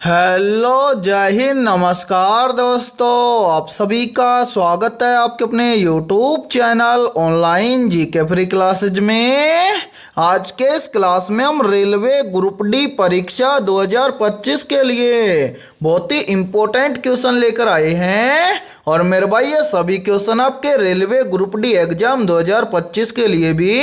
Hello, जय हिंद, नमस्कार दोस्तों। आप सभी का स्वागत है आपके अपने YouTube channel online GK free classes में। आज के इस क्लास में हम रेलवे ग्रुप डी परीक्षा 2025 के लिए बहुत ही इम्पोर्टेंट क्वेश्चन लेकर आए हैं। और मेरे भाई ये सभी क्वेश्चन आपके रेलवे ग्रुप डी एग्जाम 2025 के लिए भी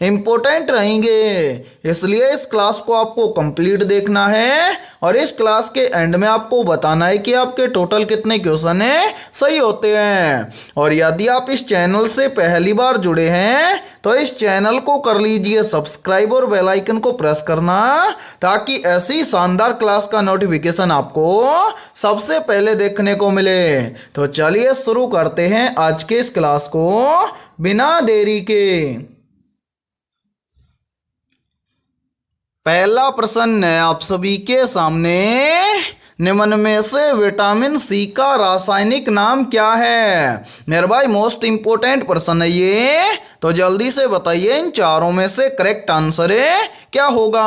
इम्पोर्टेंट रहेंगे, इसलिए इस क्लास को आपको कंप्लीट देखना है। और इस क्लास के एंड में आपको बताना है कि आपके टोटल कितने क्वेश्चन है सही होते हैं। और यदि आप इस चैनल से पहली बार जुड़े हैं तो इस चैनल को कर लीजिए सब्सक्राइब और बेल आइकन को प्रेस करना, ताकि ऐसी शानदार क्लास का नोटिफिकेशन आपको सबसे पहले देखने को मिले। तो चलिए शुरू करते हैं आज के इस क्लास को बिना देरी के। पहला प्रश्न है आप सभी के सामने, निम्न में से विटामिन सी का रासायनिक नाम क्या है। मेरे भाई मोस्ट इंपोर्टेंट प्रश्न है ये, तो जल्दी से बताइए इन चारों में से करेक्ट आंसर क्या होगा।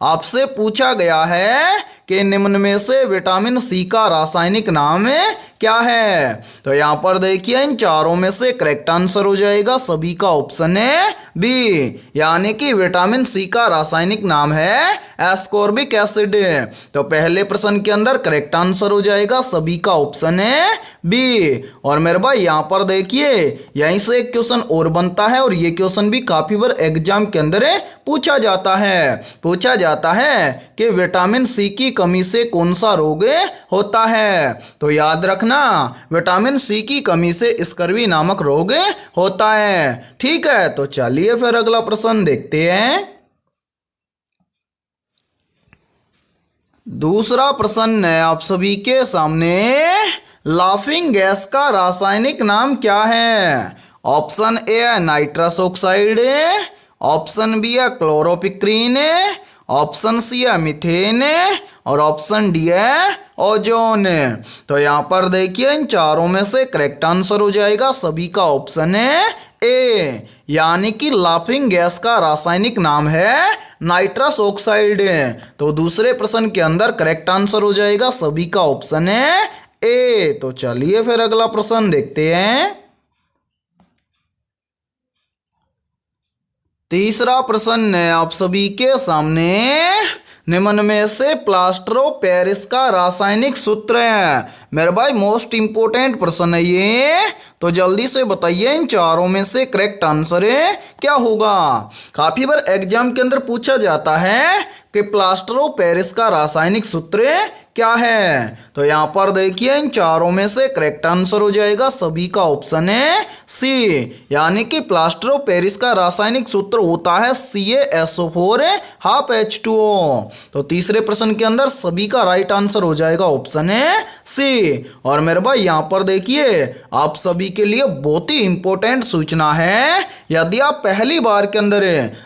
आपसे पूछा गया है कि निम्न में से विटामिन सी का रासायनिक नाम क्या है, तो यहाँ पर देखिए इन चारों में से करेक्ट आंसर हो जाएगा सभी का ऑप्शन है बी, यानी कि विटामिन सी का रासायनिक नाम है एस्कॉर्बिक एसिड। तो पहले प्रश्न के अंदर करेक्ट आंसर हो जाएगा सभी का ऑप्शन है बी। और मेरे भाई यहाँ पर देखिए यहीं से एक क्वेश्चन और बनता है, और ये क्वेश्चन भी काफी बार एग्जाम के अंदर पूछा जाता है कि विटामिन सी की कमी से कौन सा रोग होता है। तो याद रखना विटामिन सी की कमी से स्कर्वी नामक रोग होता है। ठीक है, तो चलिए फिर अगला प्रश्न देखते हैं। दूसरा प्रश्न है आप सभी के सामने, लाफिंग गैस का रासायनिक नाम क्या है। ऑप्शन ए है नाइट्रस ऑक्साइड, ऑप्शन बी है क्लोरोपिक्रीन, ऑप्शन सी है मीथेन, और ऑप्शन डी है ओजोन। तो यहाँ पर देखिए इन चारों में से करेक्ट आंसर हो जाएगा सभी का ऑप्शन है ए, यानी कि लाफिंग गैस का रासायनिक नाम है नाइट्रस ऑक्साइड। तो दूसरे प्रश्न के अंदर करेक्ट आंसर हो जाएगा सभी का ऑप्शन है ए। तो चलिए फिर अगला प्रश्न देखते हैं। तीसरा प्रश्न है आप सभी के सामने, निम्न में से प्लास्टर ऑफ पेरिस का रासायनिक सूत्र है। मेरे भाई मोस्ट इंपोर्टेंट प्रश्न है ये, तो जल्दी से बताइए इन चारों में से करेक्ट आंसर क्या होगा। काफी बार एग्जाम के अंदर पूछा जाता है कि प्लास्टर ऑफ पेरिस का रासायनिक सूत्र क्या है। तो यहाँ पर देखिए इन चारों में से करेक्ट आंसर हो जाएगा सभी का ऑप्शन है सी, यानी कि प्लास्टर ऑफ पेरिस का रासायनिक सूत्र होता है CaSO4 हाफ H2O। तो तीसरे प्रश्न के अंदर सभी का राइट आंसर हो जाएगा ऑप्शन है सी। और मेरे भाई यहाँ पर देखिए आप सभी के लिए बहुत ही इंपॉर्टेंट सूचना है, यदि आप पहली बार के अंदर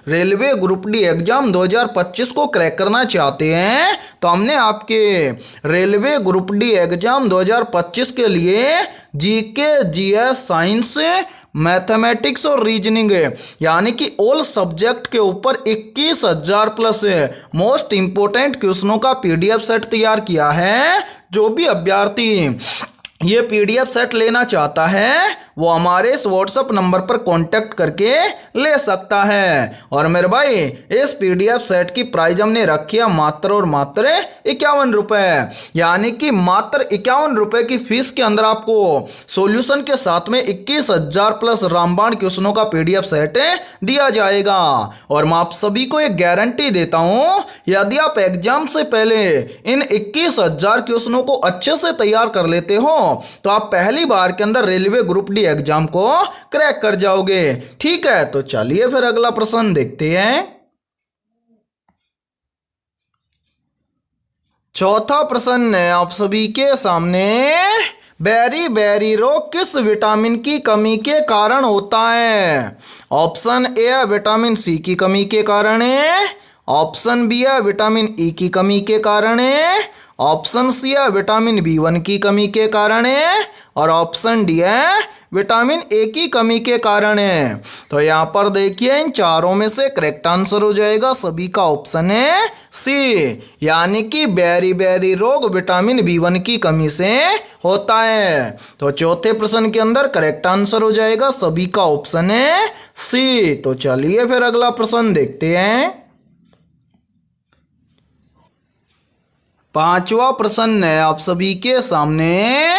रेलवे ग्रुप डी एग्जाम 2025 को क्रैक करना चाहते हैं, तो हमने आपके रेलवे ग्रुप डी एग्जाम 2025 के लिए जीके, जीएस, साइंस, मैथमेटिक्स और रीजनिंग यानी कि ऑल सब्जेक्ट के ऊपर 21,000 प्लस मोस्ट इंपोर्टेंट क्वेश्चनों का पीडीएफ सेट तैयार किया है। जो भी अभ्यर्थी ये पीडीएफ सेट लेना चाहता है वो हमारे इस व्हाट्सएप नंबर पर कांटेक्ट करके ले सकता है। और मेरे भाई इस पीडीएफ सेट की प्राइस हमने रखी है मात्र और मात्र 51 रुपये, यानी कि मात्र 51 रुपये की फीस के अंदर आपको सॉल्यूशन के साथ में 21,000 प्लस रामबाण क्वेश्चनों का पीडीएफ सेट दिया जाएगा। और मैं आप सभी को एक गारंटी देता हूं, यदि आप एग्जाम से पहले इन 21,000 क्वेश्चनों को अच्छे से तैयार कर लेते हो तो आप पहली बार के अंदर रेलवे ग्रुप डी एग्जाम को क्रैक कर जाओगे। ठीक है, तो चलिए फिर अगला प्रश्न देखते हैं। चौथा प्रश्न है आप सभी के सामने, बेरी बेरी रोग किस विटामिन की कमी के कारण होता है। ऑप्शन ए है विटामिन सी की कमी के कारण है, ऑप्शन बी है विटामिन ई की कमी के कारण है, ऑप्शन सी है विटामिन बी1 की कमी के कारण है और ऑप्शन डी है विटामिन ए की कमी के कारण है। तो यहाँ पर देखिए इन चारों में से करेक्ट आंसर हो जाएगा सभी का ऑप्शन है सी, यानी कि बेरी रोग विटामिन बी1 की कमी से होता है। तो चौथे प्रश्न के अंदर करेक्ट आंसर हो जाएगा सभी का ऑप्शन है सी। तो चलिए फिर अगला प्रश्न देखते हैं। पांचवा प्रश्न है आप सभी के सामने,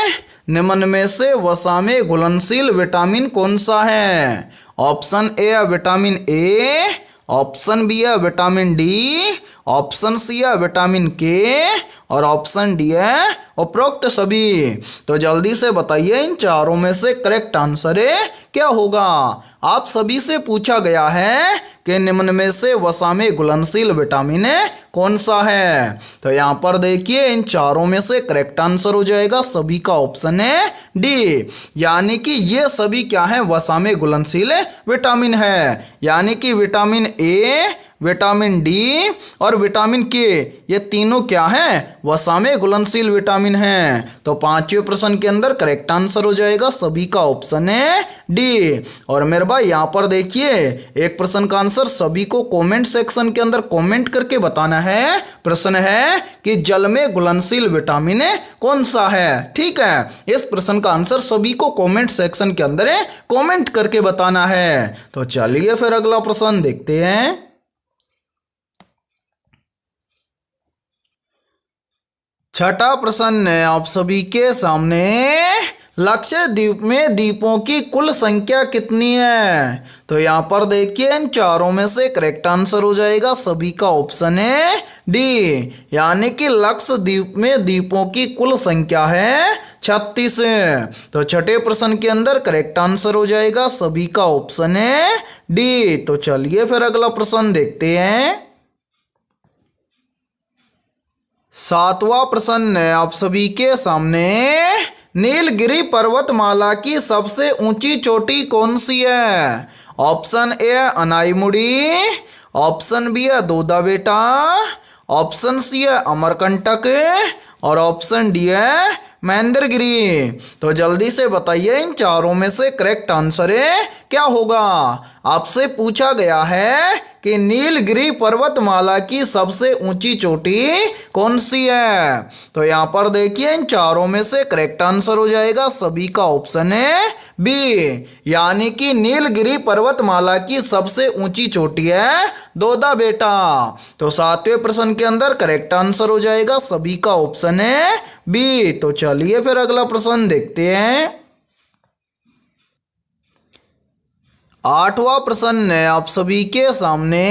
निम्न में से वसा में घुलनशील विटामिन कौन सा है? ऑप्शन ए है विटामिन ए, ऑप्शन बी है विटामिन डी, ऑप्शन सी है विटामिन के और ऑप्शन डी है उपरोक्त सभी। तो जल्दी से बताइए इन चारों में से करेक्ट आंसर क्या होगा। आप सभी से पूछा गया है कि निम्न में से वसा में घुलनशील विटामिन कौन सा है। तो यहाँ पर देखिए इन चारों में से करेक्ट आंसर हो जाएगा सभी का ऑप्शन है डी, यानी कि ये सभी क्या है वसा में घुलनशील विटामिन है, यानी कि विटामिन ए, विटामिन डी और विटामिन के, ये तीनों क्या हैं वसा में घुलनशील विटामिन हैं। तो पांचवें प्रश्न के अंदर करेक्ट आंसर हो जाएगा सभी का ऑप्शन है डी। और मेरे भाई यहाँ पर देखिए एक प्रश्न का आंसर सभी को कमेंट सेक्शन के अंदर कमेंट करके बताना है। प्रश्न है कि जल में घुलनशील विटामिन कौन सा है, ठीक है। इस प्रश्न का आंसर सभी को कमेंट सेक्शन के अंदर कमेंट करके बताना है। तो चलिए फिर अगला प्रश्न देखते हैं। छठा प्रश्न है आप सभी के सामने, लक्षद्वीप में द्वीपों की कुल संख्या कितनी है? तो यहाँ पर देखिए इन चारों में से करेक्ट आंसर हो जाएगा सभी का ऑप्शन है डी, यानी कि लक्षद्वीप में द्वीपों की कुल संख्या है 36। तो छठे प्रश्न के अंदर करेक्ट आंसर हो जाएगा सभी का ऑप्शन है डी। तो चलिए फिर अगला प्रश्न देखते हैं। सातवां प्रश्न है आप सभी के सामने, नीलगिरी पर्वतमाला की सबसे ऊंची चोटी कौन सी है? ऑप्शन ए है अनाईमुड़ी, ऑप्शन बी है दोदा बेटा, ऑप्शन सी है अमरकंटक और ऑप्शन डी है महेंद्रगिरी। तो जल्दी से बताइए इन चारों में से करेक्ट आंसर क्या होगा। आपसे पूछा गया है कि नीलगिरी पर्वतमाला की सबसे ऊंची चोटी कौन सी है। तो यहाँ पर देखिए इन चारों में से करेक्ट आंसर हो जाएगा सभी का ऑप्शन है बी, यानी कि नीलगिरी पर्वतमाला की सबसे ऊंची चोटी है दोदा बेटा। तो सातवें प्रश्न के अंदर करेक्ट आंसर हो जाएगा सभी का ऑप्शन है बी। तो चलिए फिर अगला प्रश्न देखते हैं। आठवां प्रश्न है आप सभी के सामने,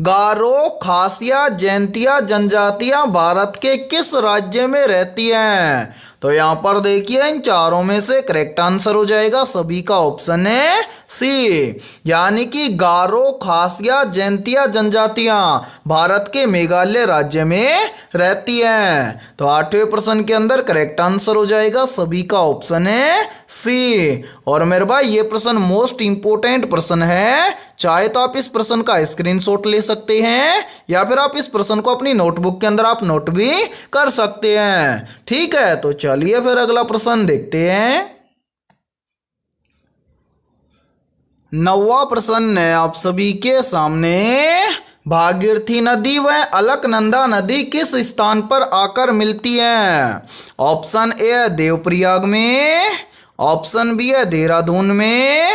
गारो, खासिया, जैंतिया जनजातियां भारत के किस राज्य में रहती हैं? तो यहाँ पर देखिए इन चारों में से करेक्ट आंसर हो जाएगा सभी का ऑप्शन है सी, यानी कि गारो, खासिया, जैंतिया जनजातियां भारत के मेघालय राज्य में रहती हैं। तो आठवें प्रश्न के अंदर करेक्ट आंसर हो जाएगा सभी का ऑप्शन है सी। और मेरे भाई ये प्रश्न मोस्ट इंपोर्टेंट प्रश्न है, चाहे तो आप इस प्रश्न का स्क्रीनशॉट ले सकते हैं या फिर आप इस प्रश्न को अपनी नोटबुक के अंदर आप नोट भी कर सकते हैं, ठीक है। तो चलिए फिर अगला प्रश्न देखते हैं। नौवां प्रश्न है आप सभी के सामने, भागीरथी नदी व अलकनंदा नदी किस स्थान पर आकर मिलती है? ऑप्शन ए है देवप्रयाग में, ऑप्शन बी है देहरादून में,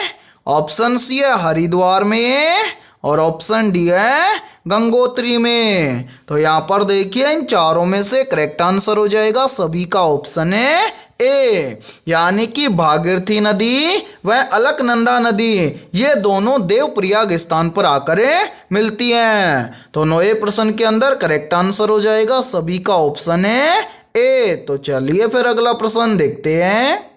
ऑप्शन सी है हरिद्वार में और ऑप्शन डी है गंगोत्री में। तो यहाँ पर देखिए इन चारों में से करेक्ट आंसर हो जाएगा सभी का ऑप्शन है ए, यानी कि भागीरथी नदी व अलकनंदा नदी ये दोनों देवप्रयाग स्थान पर आकर मिलती हैं। तो नौवे प्रश्न के अंदर करेक्ट आंसर हो जाएगा सभी का ऑप्शन है ए। तो चलिए फिर अगला प्रश्न देखते हैं।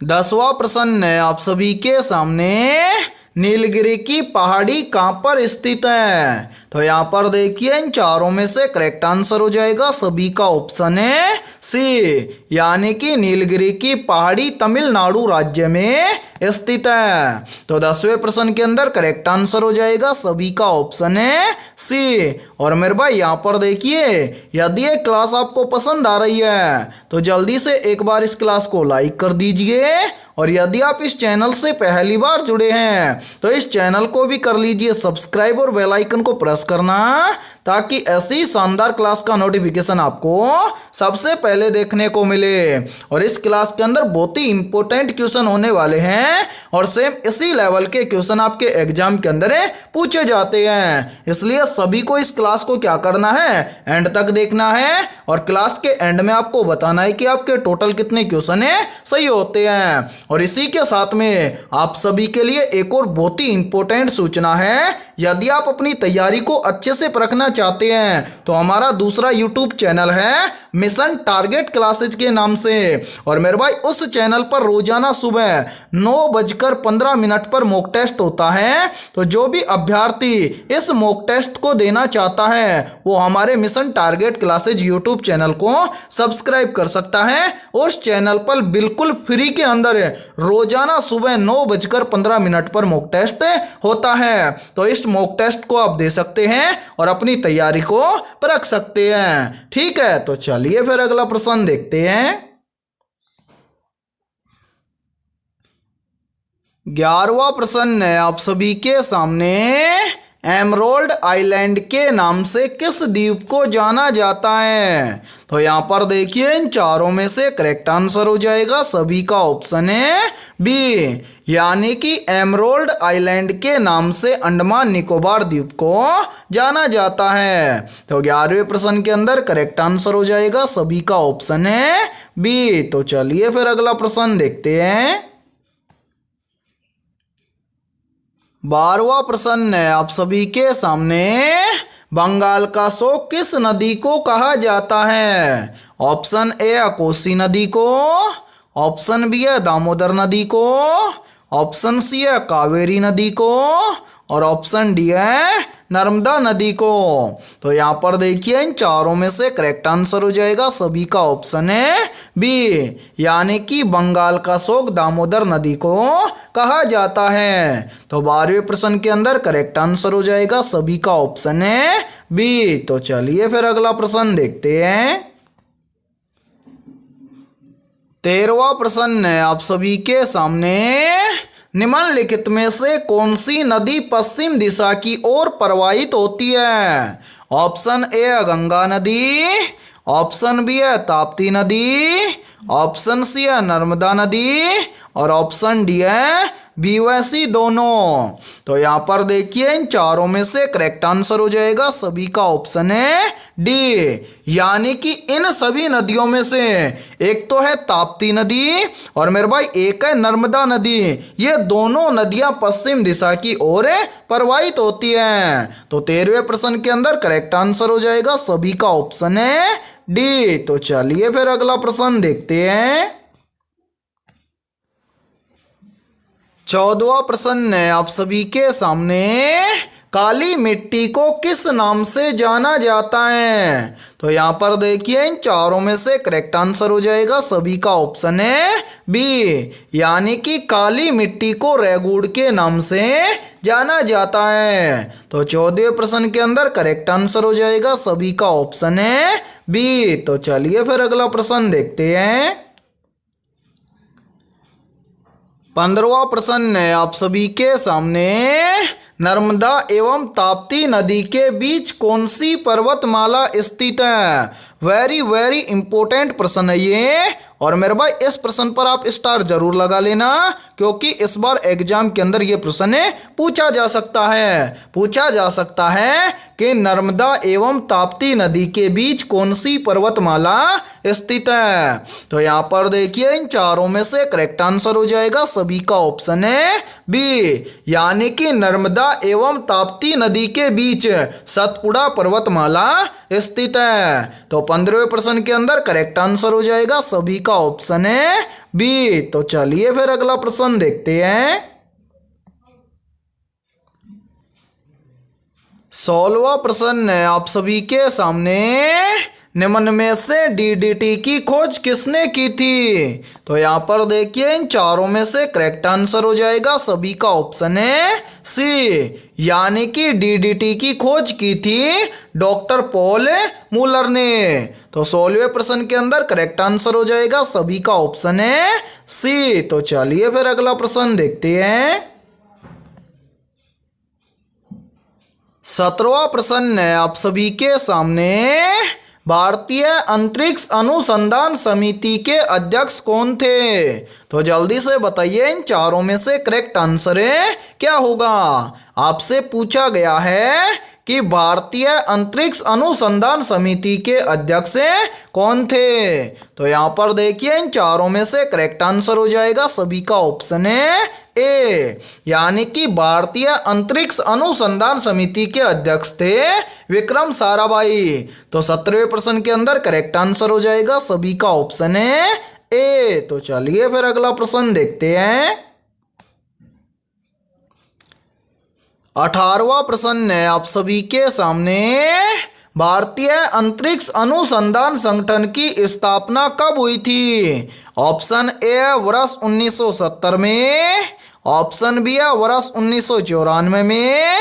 10वां प्रश्न है आप सभी के सामने, नीलगिरी की पहाड़ी कहाँ पर स्थित है? तो यहाँ पर देखिए इन चारों में से करेक्ट आंसर हो जाएगा सभी का ऑप्शन है सी, यानी कि नीलगिरी की पहाड़ी तमिलनाडु राज्य में स्थित है। तो 10वें प्रश्न के अंदर करेक्ट आंसर हो जाएगा सभी का ऑप्शन है सी। और मेरे भाई यहाँ पर देखिए, यदि ये क्लास आपको पसंद आ रही है तो जल्दी से एक बार इस क्लास को लाइक कर दीजिए, और यदि आप इस चैनल से पहली बार जुड़े हैं तो इस चैनल को भी कर लीजिए सब्सक्राइब और बेल आइकन को प्रेस करना, ताकि ऐसी शानदार क्लास का नोटिफिकेशन आपको सबसे पहले देखने को मिले। और इस क्लास के अंदर बहुत ही इंपॉर्टेंट क्वेश्चन होने वाले हैं और सेम इसी लेवल के क्वेश्चन आपके एग्जाम के अंदर पूछे जाते हैं, इसलिए सभी को इस क्लास को क्या करना है, एंड तक देखना है। और क्लास के एंड में आपको बताना है कि आपके टोटल कितने क्वेश्चन सही होते हैं। और इसी के साथ में आप सभी के लिए एक और बहुत ही इंपॉर्टेंट सूचना है, यदि आप अपनी तैयारी को अच्छे से परखना चाहते हैं तो हमारा दूसरा यूट्यूब चैनल है मिशन टारगेट क्लासेज के नाम से, और मेरे भाई उस चैनल पर रोजाना सुबह 9:15 पर मॉक टेस्ट होता है। तो जो भी अभ्यर्थी इस मॉक टेस्ट को देना चाहता है वो हमारे mission target classes YouTube channel को सब्सक्राइब कर सकता है। उस चैनल पर बिल्कुल फ्री के अंदर रोजाना सुबह 9:15 पर मॉक टेस्ट होता है। तो इस मॉक टेस्ट को आप दे सकते हैं और अपनी तैयारी को परख सकते हैं। ठीक है, तो चलिए फिर अगला प्रश्न देखते हैं। 11वां प्रश्न है आप सभी के सामने, एमरोल्ड आइलैंड के नाम से किस द्वीप को जाना जाता है? तो यहाँ पर देखिए इन चारों में से करेक्ट आंसर हो जाएगा सभी का ऑप्शन है बी, यानी कि एमरोल्ड आइलैंड के नाम से अंडमान निकोबार द्वीप को जाना जाता है। तो 11वें प्रश्न के अंदर करेक्ट आंसर हो जाएगा सभी का ऑप्शन है बी। तो चलिए फिर अगला प्रश्न देखते हैं। 12वां प्रश्न है आप सभी के सामने, बंगाल का शोक किस नदी को कहा जाता है? ऑप्शन ए कोसी नदी को, ऑप्शन बी है दामोदर नदी को, ऑप्शन सी है कावेरी नदी को, और ऑप्शन डी है नर्मदा नदी को। तो यहाँ पर देखिए इन चारों में से करेक्ट आंसर हो जाएगा सभी का ऑप्शन है बी, यानी कि बंगाल का शोक दामोदर नदी को कहा जाता है। तो 12वें प्रश्न के अंदर करेक्ट आंसर हो जाएगा सभी का ऑप्शन है बी। तो चलिए फिर अगला प्रश्न देखते हैं। 13वां प्रश्न है आप सभी के सामने, निम्नलिखित में से कौन सी नदी पश्चिम दिशा की ओर प्रवाहित होती है? ऑप्शन ए है गंगा नदी, ऑप्शन बी है ताप्ती नदी, ऑप्शन सी है नर्मदा नदी, और ऑप्शन डी है बी व सी दोनों। तो यहाँ पर देखिए इन चारों में से करेक्ट आंसर हो जाएगा सभी का ऑप्शन है डी, यानी कि इन सभी नदियों में से एक तो है ताप्ती नदी और मेरे भाई एक है नर्मदा नदी। ये दोनों नदियां पश्चिम दिशा की ओर प्रवाहित होती हैं। तो 13वें प्रश्न के अंदर करेक्ट आंसर हो जाएगा सभी का ऑप्शन है डी। तो चलिए फिर अगला प्रश्न देखते हैं। 14वां प्रश्न है आप सभी के सामने, काली मिट्टी को किस नाम से जाना जाता है? तो यहाँ पर देखिए इन चारों में से करेक्ट आंसर हो जाएगा सभी का ऑप्शन है बी, यानी कि काली मिट्टी को रेगुड़ के नाम से जाना जाता है। तो 14वें प्रश्न के अंदर करेक्ट आंसर हो जाएगा सभी का ऑप्शन है बी। तो चलिए फिर अगला प्रश्न देखते हैं। 15वां प्रश्न है आप सभी के सामने, नर्मदा एवं ताप्ती नदी के बीच कौन सी पर्वतमाला स्थित है? वेरी वेरी इंपॉर्टेंट प्रश्न है ये, और मेरे भाई इस प्रश्न पर आप स्टार जरूर लगा लेना, क्योंकि इस बार एग्जाम के अंदर ये प्रश्न पूछा जा सकता है कि नर्मदा एवं ताप्ती नदी के बीच कौन सी पर्वतमाला स्थित है। तो यहाँ पर देखिए इन चारों में से करेक्ट आंसर हो जाएगा सभी का ऑप्शन है बी, यानी कि नर्मदा एवं ताप्ती नदी के बीच सतपुड़ा पर्वतमाला स्थित है। तो 15वें प्रश्न के अंदर करेक्ट आंसर हो जाएगा सभी का ऑप्शन है बी। तो चलिए फिर अगला प्रश्न देखते हैं। 16वां प्रश्न है आप सभी के सामने, निम्न में से डीडीटी की खोज किसने की थी? तो यहाँ पर देखिए इन चारों में से करेक्ट आंसर हो जाएगा सभी का ऑप्शन है सी, यानी कि डीडीटी की खोज की थी डॉक्टर पॉल मूलर ने। तो 16वें प्रश्न के अंदर करेक्ट आंसर हो जाएगा सभी का ऑप्शन है सी। तो चलिए फिर अगला प्रश्न देखते हैं। 17वां प्रश्न है आप सभी के सामने, भारतीय अंतरिक्ष अनुसंधान समिति के अध्यक्ष कौन थे? तो जल्दी से बताइए इन चारों में से करेक्ट आंसर है क्या होगा। आपसे पूछा गया है कि भारतीय अंतरिक्ष अनुसंधान समिति के अध्यक्ष कौन थे? तो यहाँ पर देखिए इन चारों में से करेक्ट आंसर हो जाएगा सभी का ऑप्शन है ए, यानी कि भारतीय अंतरिक्ष अनुसंधान समिति के अध्यक्ष थे विक्रम साराभाई। तो 17वें प्रश्न के अंदर करेक्ट आंसर हो जाएगा सभी का ऑप्शन है ए। तो चलिए फिर अगला प्रश्न देखते हैं। 18वां प्रश्न है आप सभी के सामने, भारतीय अंतरिक्ष अनुसंधान संगठन की स्थापना कब हुई थी? ऑप्शन ए वर्ष 1970 में, ऑप्शन बी है वर्ष 1994 में,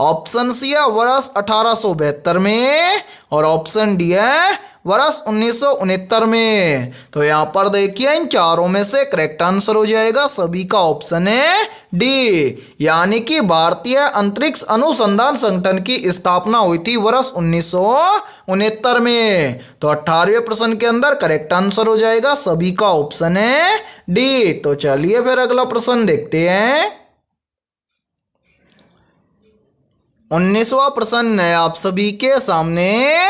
ऑप्शन सी है वर्ष 1872 में और ऑप्शन डी है वर्ष 1969 में। तो यहाँ पर देखिए इन चारों में से करेक्ट आंसर हो जाएगा सभी का ऑप्शन है डी, यानी कि भारतीय अंतरिक्ष अनुसंधान संगठन की स्थापना हुई थी वर्ष 1969 में। तो 18वें प्रश्न के अंदर करेक्ट आंसर हो जाएगा सभी का ऑप्शन है डी। तो चलिए फिर अगला प्रश्न देखते हैं। 19वां प्रश्न है आप सभी के सामने,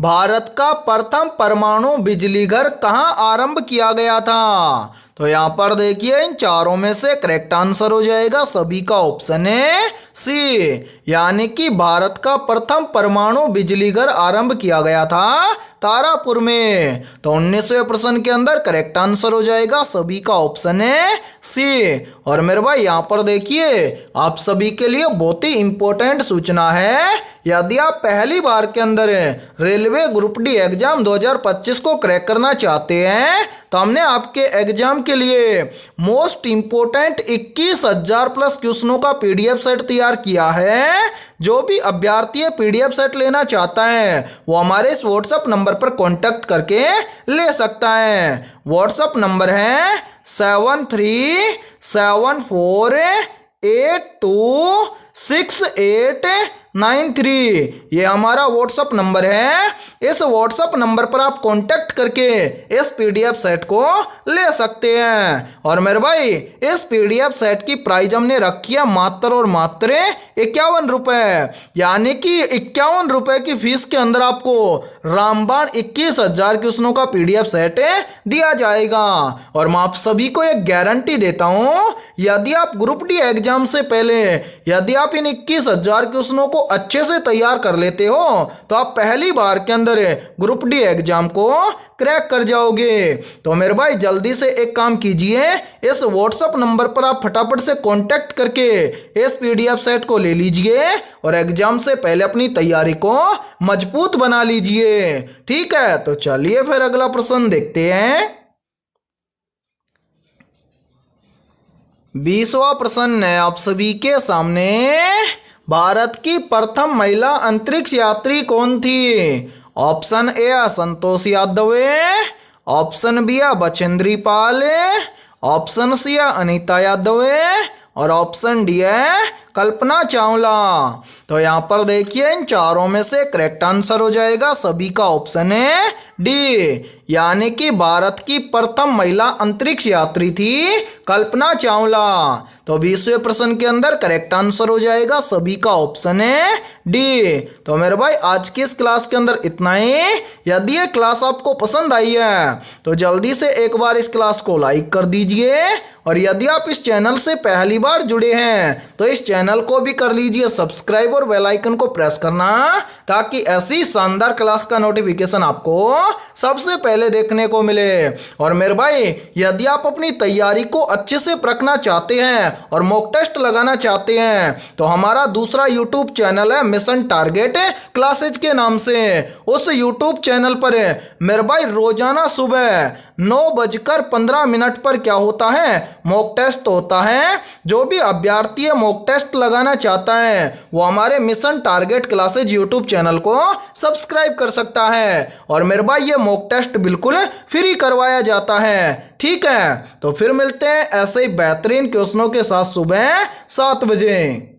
भारत का प्रथम परमाणु बिजली घर कहाँ आरंभ किया गया था? तो यहाँ पर देखिए इन चारों में से करेक्ट आंसर हो जाएगा सभी का ऑप्शन है सी, यानी कि भारत का प्रथम परमाणु बिजली घर आरंभ किया गया था तारापुर में। तो 19वें प्रश्न के अंदर करेक्ट आंसर हो जाएगा सभी का ऑप्शन है सी। और मेरे भाई यहाँ पर देखिए आप सभी के लिए बहुत ही इंपॉर्टेंट सूचना है, यदि आप पहली बार के अंदर रेलवे ग्रुप डी एग्जाम 2025 को क्रैक करना चाहते हैं तो हमने आपके एग्जाम के लिए मोस्ट इंपोर्टेंट 21,000 प्लस क्वेश्चनों का पीडीएफ सेट तैयार किया है। जो भी अभ्यर्थी पीडीएफ सेट लेना चाहता है वो हमारे इस व्हाट्सएप नंबर पर कांटेक्ट करके ले सकता है। व्हाट्सएप नंबर है 7374826893। ये हमारा व्हाट्सएप नंबर है। इस व्हाट्सएप नंबर पर आप कांटेक्ट करके इस पीडीएफ सेट को ले सकते हैं। और मेरे भाई इस पीडीएफ सेट की प्राइस हमने रखी है मात्र और मात्र 51 रुपये, यानी कि 51 रुपये की फीस के अंदर आपको रामबाण 21,000 क्वेश्चनों का पीडीएफ सेट दिया जाएगा। और मैं आप सभी को एक गारंटी देता हूं, यदि आप ग्रुप डी एग्जाम से पहले यदि आप इन 21,000 क्वेश्चनों को अच्छे से तैयार कर लेते हो तो आप पहली बार के अंदर ग्रुप डी एग्जाम को क्रैक कर जाओगे। तो मेरे भाई जल्दी से एक काम कीजिए, इस व्हाट्सएप नंबर पर आप फटाफट से कांटेक्ट करके इस पीडीएफ सेट को ले लीजिए और एग्जाम से पहले अपनी तैयारी को मजबूत बना लीजिए। ठीक है, तो चलिए फिर अगला प्रश्न देखते हैं। 20वां प्रश्न है आप सभी के सामने, भारत की प्रथम महिला अंतरिक्ष यात्री कौन थी? Option A Santosh Yadav, option B Bachendri Pal, option C Anita Yadav और ऑप्शन डी है कल्पना चावला। तो यहाँ पर देखिए इन चारों में से करेक्ट आंसर हो जाएगा सभी का ऑप्शन है डी, यानी कि भारत की प्रथम महिला अंतरिक्ष यात्री थी कल्पना चावला। तो 20वें प्रश्न के अंदर करेक्ट आंसर हो जाएगा सभी का ऑप्शन है डी। तो मेरे भाई आज की इस क्लास के अंदर इतना ही। यदि ये क्लास आपको पसंद आई है तो जल्दी से एक बार इस क्लास को लाइक कर दीजिए और यदि आप इस चैनल से पहली बार जुड़े हैं तो इस चैनल को भी कर लीजिए सब्सक्राइब और बेल आइकन को प्रेस करना, ताकि ऐसी शानदार क्लास का नोटिफिकेशन आपको सबसे पहले देखने को मिले। और मेरे भाई यदि आप अपनी तैयारी को अच्छे से परखना चाहते हैं और मॉक टेस्ट लगाना चाहते हैं तो हमारा दूसरा यूट्यूब चैनल है मिशन टारगेट क्लासेज के नाम से। उस यूट्यूब चैनल पर मेरे भाई रोजाना सुबह 9:15 पर क्या होता है, मॉक टेस्ट होता है। जो भी अभ्यर्थी मॉक टेस्ट लगाना चाहता है वो हमारे mission target classes YouTube channel को सब्सक्राइब कर सकता है। और मेरे भाई ये मॉक टेस्ट बिल्कुल फ्री करवाया जाता है। ठीक है, तो फिर मिलते हैं ऐसे ही बेहतरीन क्वेश्चनों के साथ सुबह 7 बजे।